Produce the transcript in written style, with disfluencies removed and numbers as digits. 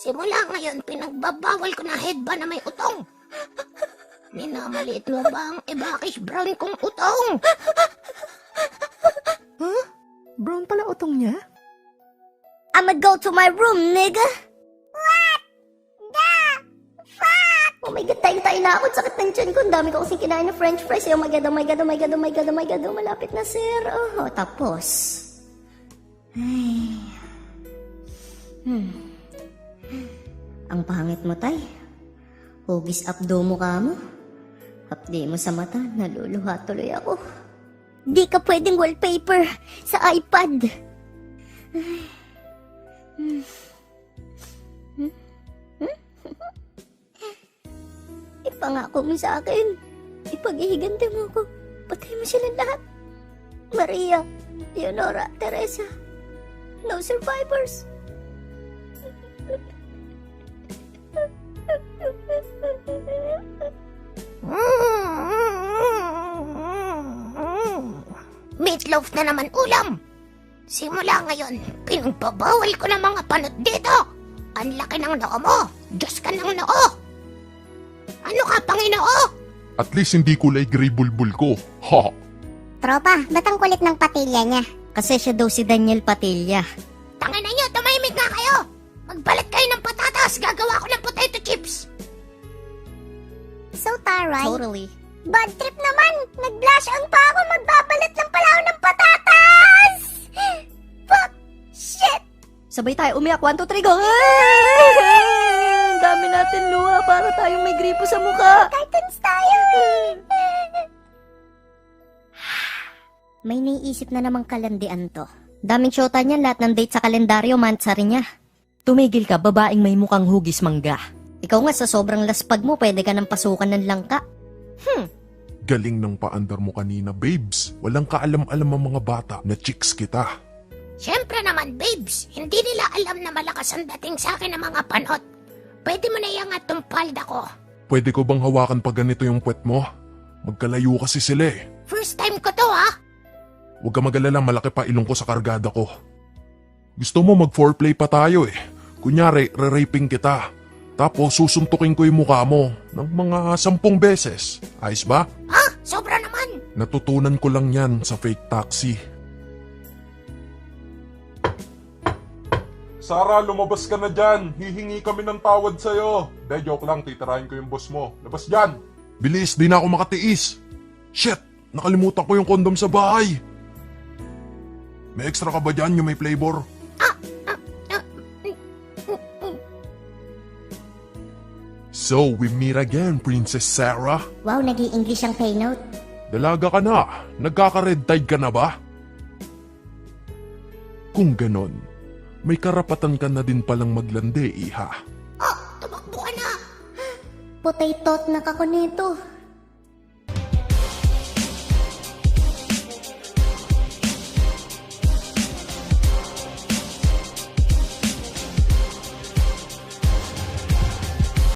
Simula ngayon, pinagbabawal ko na headband na may utong. Minamaliit mo ba ang ebakish brown kong utong? Huh? Brown pala utong niya? I'ma go to my room, nigga. What the fuck? Oh my God, tayo na ako. Sakit ng tiyan ko. Ang dami ko kasing kinain na french fries. Oh my God, oh my God, oh my God, oh my God, oh my God. Oh, malapit na, sir. Oh, tapos. Ay. Ang pangit mo, tay. Hugis abdo mo ka mo. Hapdi mo sa mata. Naluluha tuloy ako. Di ka pwedeng wallpaper sa iPad. Ipangako mo sa akin. Ipag-ihigante mo ko. Patay mo sila lahat. Maria, Leonora, Teresa. No survivors. Meatloaf na naman ulam. Simula ngayon, pinagbabawal ko ng mga panot dito. Ang laki ng noo mo. Diyos ka ng noo. Ano ka, Panginoo? At least hindi kulay gray bulbul ko. Ha! Tropa, ba't ang kulit ng patilya niya? Kasi siya daw si Daniel Patilla. Tangin na nyo, tumahimik nga kayo. Magbalat kayo ng patatas. Gagawa ko ng potato chips. So, Taray? Totally. Bad trip naman! Nag-blush on pa ako! Magbabalat lang pala ako ng patatas! Fuck! Shit! Sabay tayo umiyak. 1, 2, 3, go! Ang dami natin luha para tayong may gripo sa mukha. Cartoons tayo! May naiisip na namang kalandian to. Daming syota niya, lahat ng date sa kalendaryo, mantsari niya. Tumigil ka, babaeng may mukhang hugis mangga. Ikaw nga, sa sobrang laspag mo, pwede ka nang pasukan ng langka. Galing ng paandar mo kanina, babes. Walang kaalam-alam ang mga bata na chicks kita. Siyempre naman, babes. Hindi nila alam na malakas ang dating sa akin ng mga panot. Pwede mo na iangat tong palda ko. Pwede ko bang hawakan pa ganito yung puwet mo? Magkalayo kasi sila eh. First time ko to, ha? Huwag ka mag-alala, malaki pa ilong ko sa kargada ko. Gusto mo mag-foreplay pa tayo eh. Kunyari, re-raping kita. Tapos susuntukin ko yung mukha mo ng mga 10 beses. Ayos ba? Ha? Sobra naman. Natutunan ko lang yan sa fake taxi. Sara, lumabas ka na dyan. Hihingi kami ng tawad sa'yo. De, joke lang, titirahin ko yung boss mo. Labas dyan. Bilis, di na ako makatiis. Shit, nakalimutan ko yung kondom sa bahay. May extra ka ba dyan yung may flavor? So, we meet again, Princess Sarah. Wow, nag-i-English ang keynote. Dalaga ka na. Nagkaka-red tide ka na ba? Kung ganon, may karapatan ka na din palang maglande, iha. Tumakbo ka na. Potato na kako nito.